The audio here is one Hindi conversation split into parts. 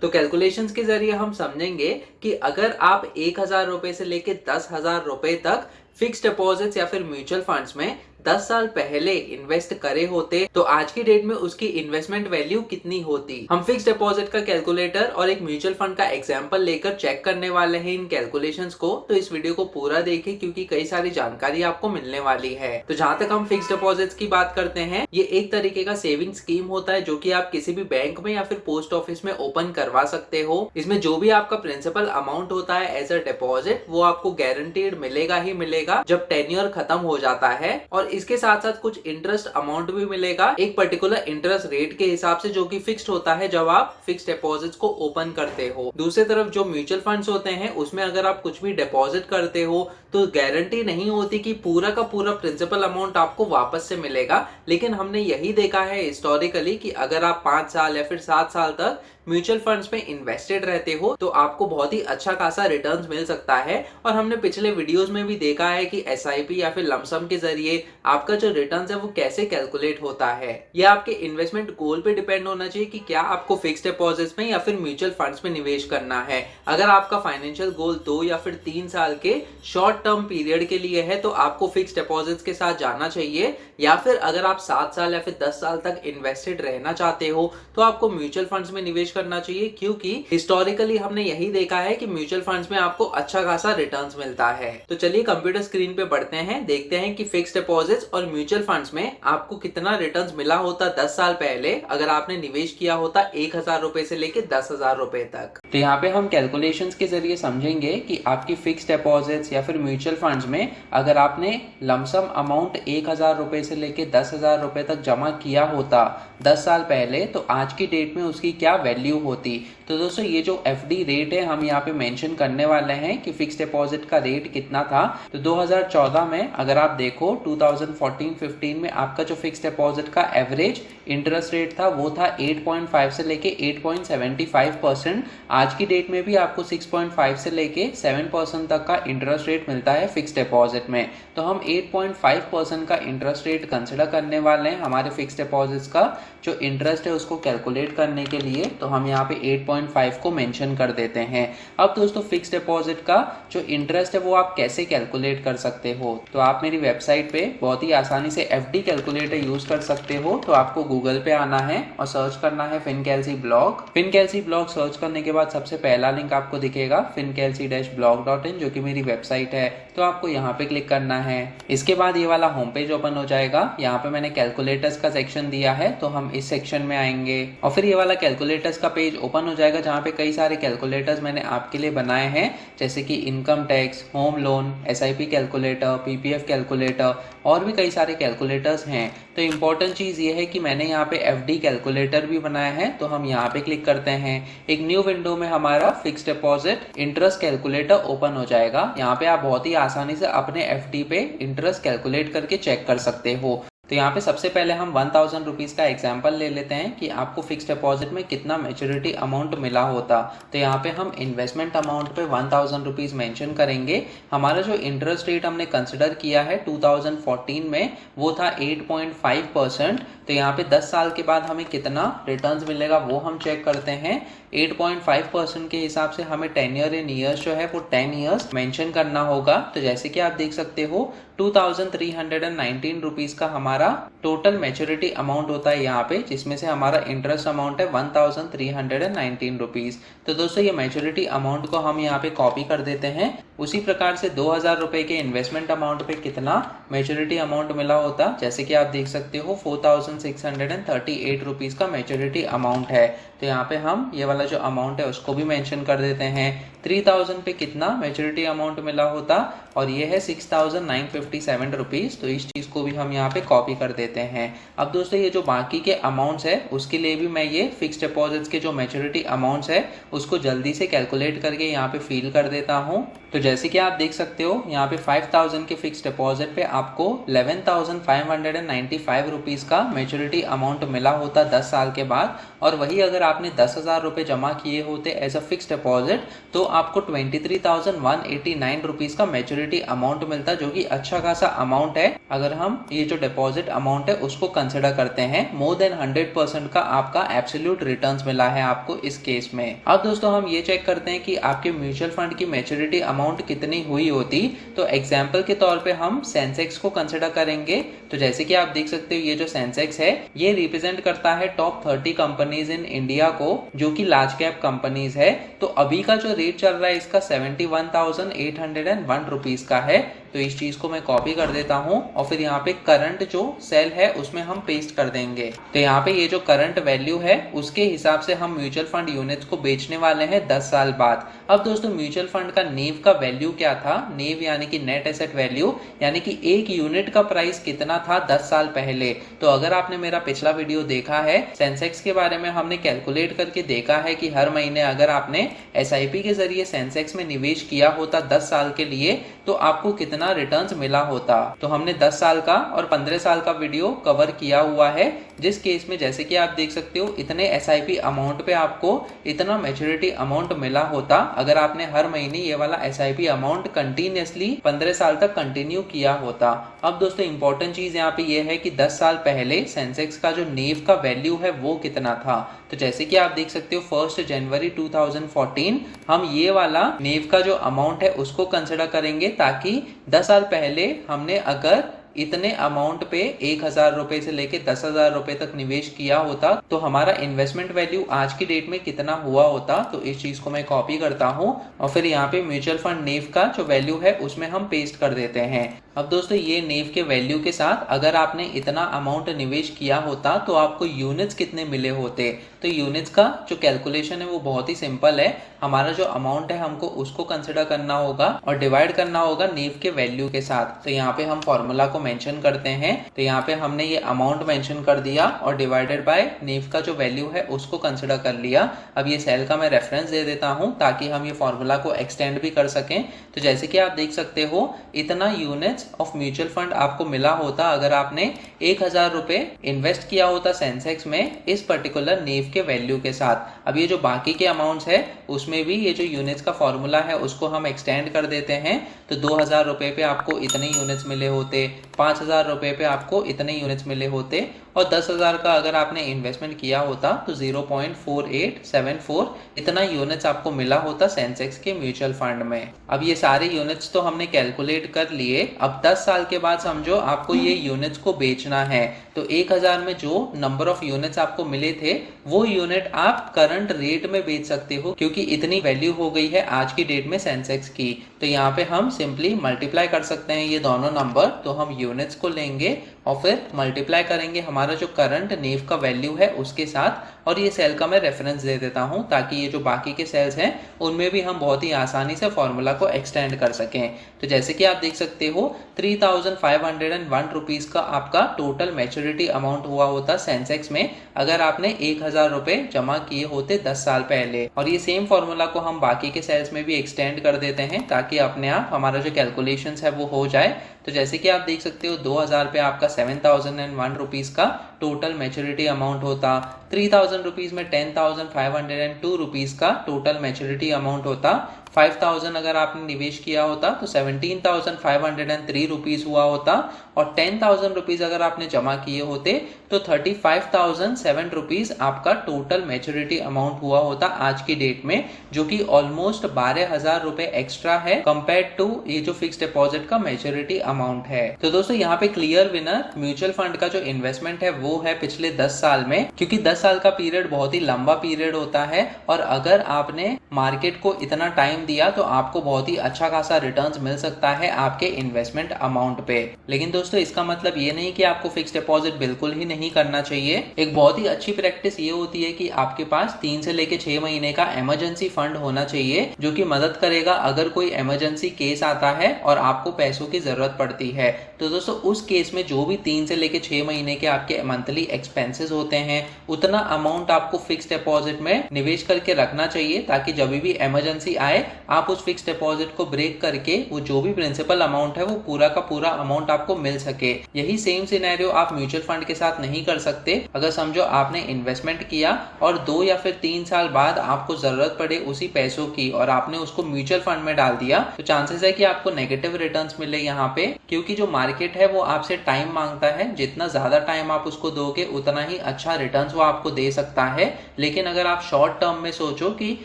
तो कैलकुलेशंस के जरिए हम समझेंगे कि अगर आप 1,000 रुपए से लेके 10,000 रुपए तक फिक्स डिपॉजिट्स या फिर म्यूचुअल फंड्स में 10 साल पहले इन्वेस्ट करे होते तो आज की डेट में उसकी इन्वेस्टमेंट वैल्यू कितनी होती। हम फिक्स डिपॉजिट का कैलकुलेटर और एक म्यूचुअल फंड का एग्जांपल लेकर चेक करने वाले हैं इन कैलकुलेशंस को। तो इस वीडियो को पूरा देखिए क्योंकि कई सारी जानकारी आपको मिलने वाली है। तो जहां तक हम फिक्स डिपॉजिट्स की बात करते हैं, ये एक तरीके का सेविंग स्कीम होता है जो कि आप किसी भी बैंक में या फिर पोस्ट ऑफिस में ओपन करवा सकते हो। इसमें जो भी आपका प्रिंसिपल अमाउंट होता है एज अ डिपॉजिट वो आपको गारंटीड मिलेगा ही मिलेगा जब टेन्योर खत्म हो जाता है, और इसके साथ साथ कुछ इंटरेस्ट अमाउंट भी मिलेगा एक पर्टिकुलर इंटरेस्ट रेट के हिसाब से जो कि फिक्स्ड होता है जब आप फिक्स डिपॉजिट्स को ओपन करते हो। दूसरी तरफ जो म्यूचुअल फंड्स होते हैं उसमें अगर आप कुछ भी डिपॉजिट करते हो तो गारंटी नहीं होती कि पूरा का पूरा प्रिंसिपल अमाउंट आपको वापस से मिलेगा, लेकिन हमने यही देखा है हिस्टोरिकली कि अगर आप 5 साल या फिर 7 साल तक म्यूचुअल फंड्स में इन्वेस्टेड रहते हो तो आपको बहुत ही अच्छा खासा रिटर्न्स मिल सकता है। और हमने पिछले वीडियोस में भी देखा है कि एसआईपी या फिर लमसम के जरिए आपका जो रिटर्न्स है वो कैसे कैलकुलेट होता है। यह आपके इन्वेस्टमेंट गोल पे डिपेंड होना चाहिए कि क्या आपको फिक्स्ड डिपॉजिट्स में या फिर म्यूचुअल फंड्स में निवेश करना है। अगर आपका फाइनेंशियल गोल 2 या फिर 3 साल के शॉर्ट टर्म पीरियड के लिए है तो आपको फिक्स्ड डिपॉजिट्स के साथ जाना चाहिए, या फिर अगर आप 7 साल या फिर 10 साल तक इन्वेस्टेड रहना चाहते हो तो आपको म्यूचुअल फंड्स में निवेश करना चाहिए, क्योंकि हिस्टोरिकली हमने यही देखा है कि म्यूचुअल फंड्स में आपको अच्छा खासा रिटर्न्स मिलता है। तो चलिए कंप्यूटर स्क्रीन पे बढ़ते हैं, देखते हैं कि फिक्स्ड डिपॉजिट्स और म्यूचुअल फंड्स में आपको कितना रिटर्न्स मिला होता 10 साल पहले अगर आपने निवेश किया होता 1,000 रुपए से लेके 10,000 रुपए तक। तो यहाँ पे हम कैलकुलेशंस के जरिए समझेंगे कि आपकी फिक्स्ड डिपॉजिट्स या फिर म्यूचुअल फंड्स में अगर आपने लमसम अमाउंट 1,000 रुपए से लेके 10,000 रुपए तक जमा किया होता 10 साल पहले तो आज की डेट में उसकी क्या वैल्यू होती। तो दोस्तों ये जो एफडी रेट है हम यहाँ पे मेंशन करने वाले हैं कि फिक्स डिपॉजिट का रेट कितना था। तो 2014 में अगर आप देखो 2014-15 में आपका जो फिक्स डिपॉजिट का एवरेज इंटरेस्ट रेट था वो था 8.5 से लेके 8.75%। आज की डेट में भी आपको 6.5 से लेके 7% तक का इंटरेस्ट रेट मिलता है फिक्स डिपॉजिट में। तो हम 8.5% का इंटरेस्ट रेट कंसिडर करने वाले हैं हमारे फिक्स डिपॉजिट्स का जो इंटरेस्ट है उसको कैलकुलेट करने के लिए। तो हम यहाँ पे 8.5 को मेंशन कर देते हैं। अब दोस्तों फिक्स डिपॉजिट का जो इंटरेस्ट है वो आप कैसे कैलकुलेट कर सकते हो, तो आप मेरी वेबसाइट पे बहुत ही आसानी से एफडी कैलकुलेटर यूज कर सकते हो। तो आपको गूगल पे आना है और सर्च करना है फिनकेल्सी ब्लॉग। फिनकेल्सी ब्लॉग सर्च करने के बाद सबसे पहला लिंक आपको दिखेगा fincalcy-blog.in जो कि मेरी वेबसाइट है। तो आपको यहाँ पे क्लिक करना है। इसके बाद ये वाला होम पेज ओपन हो जाएगा। यहाँ पे मैंने कैलकुलेटर्स का सेक्शन दिया है तो हम इस सेक्शन में आएंगे और फिर ये वाला कैलकुलेटर्स का पेज ओपन हो जाएगा जहाँ पे कई सारे कैलकुलेटर्स मैंने आपके लिए बनाए हैं, जैसे कि income tax, home loan, SIP calculator, PPF calculator और भी कई सारे कैलकुलेटर्स हैं। तो इम्पोर्टेंट चीज़ ये है कि मैंने यहाँ पे एफडी कैलकुलेटर भी बनाया है। तो हम यहाँ पे क्लिक करते हैं, एक न्यू विंडो में हमारा fix deposit interest calculator open हो जाएगा। यहाँ पे आप बहुत ही आसानी से अपने एफडी पे इंटरेस्ट कैलकुलेट करके चेक कर सकते हो। तो यहाँ पे सबसे पहले हम 1,000 रुपीज़ का एग्जाम्पल ले लेते हैं कि आपको फिक्स डिपॉजिट में कितना मैच्योरिटी अमाउंट मिला होता। तो यहाँ पे हम इन्वेस्टमेंट अमाउंट पे 1,000 रुपीज़ मेंशन करेंगे। हमारा जो इंटरेस्ट रेट हमने कंसिडर किया है 2014 में वो था 8.5%। तो यहाँ पे 10 साल के बाद हमें कितना रिटर्न्स मिलेगा वो हम चेक करते हैं। 8.5% के हिसाब से हमें टेन्योर इन ईयर्स जो है वो 10 ईयर्स मेंशन करना होगा। तो जैसे कि आप देख सकते हो 2,319 रुपीज़ का हमारा टोटल मैच्योरिटी अमाउंट होता है यहाँ पे, जिसमें से हमारा इंटरेस्ट अमाउंट है 1,319 रुपीज़। तो दोस्तों ये मैच्योरिटी अमाउंट को हम यहाँ पे कॉपी कर देते हैं। उसी प्रकार से 2,000 रुपए के इन्वेस्टमेंट अमाउंट पे कितना मैच्योरिटी अमाउंट मिला होता, जैसे कि आप देख सकते हो 4,638 रुपीज़ का मैच्योरिटी अमाउंट है। तो यहाँ पे हम ये वाला जो अमाउंट है उसको भी मेंशन कर देते हैं। 3,000 पे कितना मैच्योरिटी अमाउंट मिला होता, और ये है 6,957 रुपीज़। तो इस चीज़ को भी हम यहाँ पे कॉपी कर देते हैं। अब दोस्तों ये जो बाकी के अमाउंट्स है उसके लिए भी मैं ये फिक्स डिपॉजिट्स के जो मैच्योरिटी अमाउंट्स है उसको जल्दी से कैलकुलेट करके यहाँ पे फिल कर देता हूँ। तो जैसे कि आप देख सकते हो यहाँ पे 5,000 के फिक्स डिपॉजिट पे आपको 11,595 रुपीज़ का मैच्योरिटी अमाउंट मिला होता 10 साल के बाद। और वही अगर आपने 10,000 रुपये जमा किए होते एज अ फिक्स डिपॉजिट तो आपको 23,189 रुपीज़ का मैच्योरिटी अमाउंट मिलता, जो कि अच्छा खासा अमाउंट है अगर हम ये जो डिपॉजिट अमाउंट अमाउंट है उसको कंसिडर करते हैं, मोर देन 100% का आपका एब्सोल्यूट रिटर्न्स मिला है आपको इस केस में। अब दोस्तों हम ये चेक करते हैं कि आपके म्यूचुअल फंड की मैच्योरिटी अमाउंट कितनी हुई होती। तो एग्जाम्पल के तौर पे हम सेंसेक्स को कंसिडर करेंगे। तो जैसे कि आप देख सकते हो ये जो सेंसेक्स है ये रिप्रेजेंट करता है टॉप 30 कंपनीज इन इंडिया को, जो कि लार्ज कैप कंपनीज है। तो अभी का जो रेट चल रहा है इसका 71,801 रुपीज का है। तो इस चीज को मैं कॉपी कर देता हूं और फिर यहाँ पे करंट जो सेल है उसमें हम पेस्ट कर देंगे। तो यहाँ पे ये जो करंट वैल्यू है उसके हिसाब से हम म्यूचुअल फंड यूनिट्स को बेचने वाले हैं 10 साल बाद। अब दोस्तों म्यूचुअल फंड का नेव का वैल्यू क्या था, नेव यानी कि नेट एसेट वैल्यू, यानी कि एक यूनिट का प्राइस कितना था 10 साल पहले। तो अगर आपने मेरा पिछला वीडियो देखा है सेंसेक्स के बारे में, हमने कैलकुलेट करके देखा है कि हर महीने अगर आपने SIP के जरिए सेंसेक्स में निवेश किया होता 10 साल के लिए तो आपको कितना रिटर्न्स मिला होता। तो हमने 10 साल का और 15 साल का वीडियो कवर किया हुआ है, जिस केस में जैसे कि आप देख सकते हो इतने SIP अमाउंट पे आपको इतना मैच्योरिटी अमाउंट मिला होता अगर आपने हर महीने ये वाला SIP अमाउंट कंटिन्यूअसली 15 साल तक कंटिन्यू किया होता। अब दोस्तों इंपॉर्टेंट चीज यहाँ पे ये है कि 10 साल पहले सेंसेक्स का जो नेव का वैल्यू है वो कितना था। तो जैसे कि आप देख सकते हो 1 जनवरी 2014 हम ये वाला नेव का जो अमाउंट है उसको कंसिडर करेंगे, ताकि 10 साल पहले हमने अगर इतने अमाउंट पे 1,000 रुपए से लेके 10,000 रुपए तक निवेश किया होता तो हमारा इन्वेस्टमेंट वैल्यू आज की डेट में कितना हुआ होता। तो इस चीज को मैं कॉपी करता हूं और फिर यहाँ पे म्यूचुअल फंड नेव का जो वैल्यू है उसमें हम पेस्ट कर देते हैं। अब दोस्तों ये नेव के वैल्यू के साथ अगर आपने इतना अमाउंट निवेश किया होता तो आपको यूनिट्स कितने मिले होते। तो यूनिट्स का जो कैलकुलेशन है वो बहुत ही सिंपल है। हमारा जो अमाउंट है हमको उसको कंसिडर करना होगा और डिवाइड करना होगा नेव के वैल्यू के साथ। तो यहाँ पे हम फॉर्मूला को मेंशन करते हैं। तो यहाँ पे हमने ये अमाउंट मेंशन कर दिया और डिवाइडेड बाय नेव का जो वैल्यू है उसको कंसिडर कर लिया। अब ये सेल का मैं रेफरेंस दे देता हूँ ताकि हम ये फॉर्मूला को एक्सटेंड भी कर सकें। तो जैसे कि आप देख सकते हो इतना यूनिट्स ऑफ म्यूचुअल फंड आपको मिला होता अगर आपने 1,000 रुपए इन्वेस्ट किया होता सेंसेक्स में इस पर्टिकुलर नेव के वैल्यू के साथ। अब ये जो बाकी के अमाउंट्स है उसमें भी ये जो यूनिट्स का फॉर्मूला है उसको हम एक्सटेंड कर देते हैं। तो 2,000 रुपए पे आपको इतने यूनिट्स मिले होते, 5,000 रुपए पे आपको इतने यूनिट्स मिले होते और 10,000 का अगर आपने इन्वेस्टमेंट किया होता तो 0.4874 इतना यूनिट्स आपको मिला होता सेंसेक्स के म्यूचुअल फंड में। अब ये सारे यूनिट्स तो हमने कैलकुलेट कर लिए। अब 10 साल के बाद समझो आपको ये यूनिट्स को बेचना है। तो 1,000 में जो नंबर ऑफ यूनिट्स आपको मिले थे वो यूनिट आप करंट रेट में बेच सकते हो, क्योंकि इतनी वैल्यू हो गई है आज की डेट में सेंसेक्स की। तो यहाँ पे हम सिंपली मल्टीप्लाई कर सकते हैं ये दोनों नंबर। तो हम यूनिट्स को लेंगे और फिर मल्टीप्लाई करेंगे हमारा जो करंट नेव का वैल्यू है उसके साथ। और ये सेल का मैं रेफरेंस दे देता हूं ताकि ये जो बाकी के सेल्स हैं उनमें भी हम बहुत ही आसानी से फॉर्मूला को एक्सटेंड कर सकें। तो जैसे कि आप देख सकते हो 3,501 रुपीज का आपका टोटल मैच्योरिटी अमाउंट हुआ होता सेंसेक्स में अगर आपने 1,000 रुपए जमा किए होते 10 साल पहले। और ये सेम फॉर्मूला को हम बाकी के सेल्स में भी एक्सटेंड कर देते हैं ताकि अपने आप हमारा जो कैलकुलेशन है वो हो जाए। तो जैसे कि आप देख सकते हो 2,000 पे आपका 7,001 रुपीज का टोटल मैच्योरिटी अमाउंट होता, 3,000 रुपीज में 10,502 रुपीज का टोटल मैच्योरिटी अमाउंट होता, 5,000 अगर आपने निवेश किया होता तो 17,503 रुपीज हुआ होता और 10,000 रुपीज अगर आपने जमा किए होते तो 35,007 रुपीज आपका टोटल मैच्योरिटी अमाउंट हुआ होता आज की डेट में, जो कि ऑलमोस्ट 12,000 रुपए एक्स्ट्रा है कंपेयर टू ये जो फिक्स डिपॉजिट का मैच्योरिटी अमाउंट है। तो दोस्तों यहाँ पे क्लियर विनर म्यूचुअल फंड का जो इन्वेस्टमेंट है वो है पिछले 10 साल में, क्योंकि 10 साल का पीरियड बहुत ही लंबा पीरियड होता है और अगर आपने मार्केट को इतना टाइम दिया तो आपको बहुत ही अच्छा खासा रिटर्न्स मिल सकता है आपके इन्वेस्टमेंट अमाउंट पे। लेकिन दोस्तों इसका मतलब ये नहीं कि आपको फिक्स डिपॉजिट बिल्कुल ही नहीं करना चाहिए। एक बहुत ही अच्छी प्रैक्टिस ये होती है कि आपके पास 3 से लेके 6 महीने का इमरजेंसी फंड होना चाहिए, जो कि मदद करेगा अगर कोई इमरजेंसी केस आता है और आपको पैसों की जरूरत पड़ती है। तो दोस्तों उस केस में जो भी 3 से लेके 6 महीने के आपके मंथली एक्सपेंसेस होते हैं उतना अमाउंट आपको फिक्स डिपॉजिट में निवेश करके रखना चाहिए, ताकि जब भी इमरजेंसी आए आप उस फिक्स डिपॉजिट को ब्रेक करके वो जो भी प्रिंसिपल अमाउंट है वो पूरा का पूरा अमाउंट आपको मिल सके। यही सेम सिनेरियो आप म्यूचुअल फंड के साथ नहीं कर सकते। अगर समझो आपने इन्वेस्टमेंट किया और 2 या फिर 3 साल बाद आपको जरूरत पड़े उसी पैसों की और आपने उसको म्यूचुअल फंड में डाल दिया, तो चांसेस है कि आपको नेगेटिव रिटर्न्स मिले यहाँ पे, क्योंकि जो मार्केट है वो आपसे टाइम मांगता है। जितना ज्यादा टाइम आप उसको दोगे उतना ही अच्छा रिटर्न्स वो आपको दे सकता है। लेकिन अगर आप शॉर्ट टर्म में सोचो कि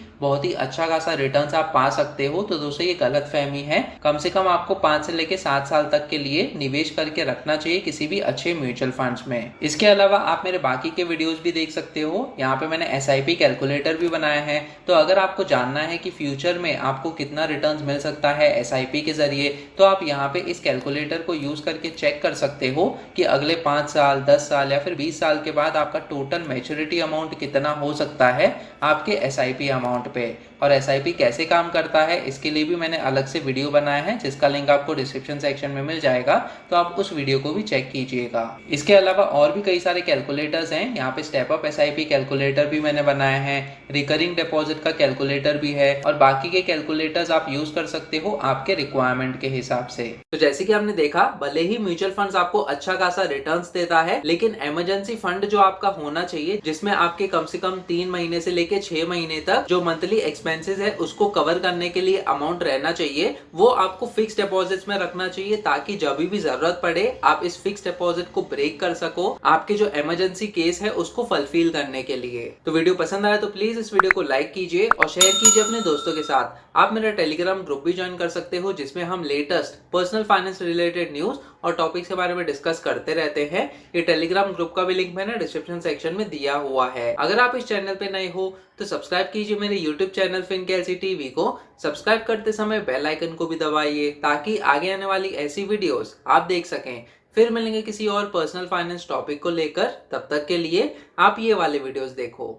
बहुत ही अच्छा खासा रिटर्न्स आप पा सकते हो, तो दोस्तों ये गलत फहमी है। कम से कम आपको 5 से लेके 7 साल तक के लिए निवेश करके रखना चाहिए किसी भी अच्छे म्यूचुअल फंड्स में। इसके अलावा आप मेरे बाकी के वीडियोस भी देख सकते हो। यहाँ पे मैंने SIP कैलकुलेटर भी बनाया है, तो अगर आपको जानना है कि फ्यूचर में आपको कितना रिटर्न्स मिल सकता है SIP के जरिए, तो आप यहाँ पे इस कैलकुलेटर को यूज करके चेक कर सकते हो कि अगले 5 साल, 10 साल या फिर 20 साल के बाद आपका टोटल मैच्योरिटी अमाउंट कितना हो सकता है आपके SIP अमाउंट पे। और SIP कैसे काम करता है इसके लिए भी मैंने अलग से वीडियो बनाया है, जिसका लिंक आपको डिस्क्रिप्शन सेक्शन में मिल जाएगा, तो आप उस वीडियो को भी चेक कीजिएगा। इसके अलावा और भी कई सारे कैलकुलेटर्स हैं। यहाँ पे स्टेप अप SIP कैलकुलेटर भी मैंने बनाया है, रिकरिंग डिपॉजिट का कैलकुलेटर भी है, और बाकी के कैलकुलेटर्स आप यूज कर सकते हो आपके रिक्वायरमेंट के हिसाब से। तो जैसे कि आपने देखा, भले ही म्यूचुअल फंड्स आपको अच्छा खासा रिटर्न्स देता है, लेकिन इमरजेंसी फंड जो आपका होना चाहिए, जिसमें आपके कम से कम 3 महीने से लेके 6 महीने तक जो मंथली एक्सपेंसेस है उसको कवर करने के लिए अमाउंट रहना चाहिए, वो आपको फिक्स डिपॉजिट्स में रखना चाहिए, ताकि जब भी जरूरत पड़े आप इस फिक्स डिपॉजिट को ब्रेक कर सको आपके जो इमरजेंसी केस है उसको फुलफिल करने के लिए। तो वीडियो पसंद आया तो प्लीज इस वीडियो को लाइक कीजिए और शेयर कीजिए अपने दोस्तों के साथ। आप मेरा टेलीग्राम ग्रुप भी ज्वाइन कर सकते हो, जिसमें हम latest personal finance related news और टॉपिक्स के बारे में डिस्कस करते रहते हैं। ये टेलीग्राम ग्रुप का भी लिंक मैंने डिस्क्रिप्शन सेक्शन में दिया हुआ है। अगर आप इस चैनल पे नए हो तो सब्सक्राइब कीजिए मेरे यूट्यूब चैनल फिनकेलसी टीवी को। सब्सक्राइब करते समय बेल आइकन को भी दबाइए, ताकि आगे आने वाली ऐसी वीडियोस आप देख सकें। फिर मिलेंगे किसी और पर्सनल फाइनेंस टॉपिक को लेकर, तब तक के लिए आप ये वाले वीडियोस देखो।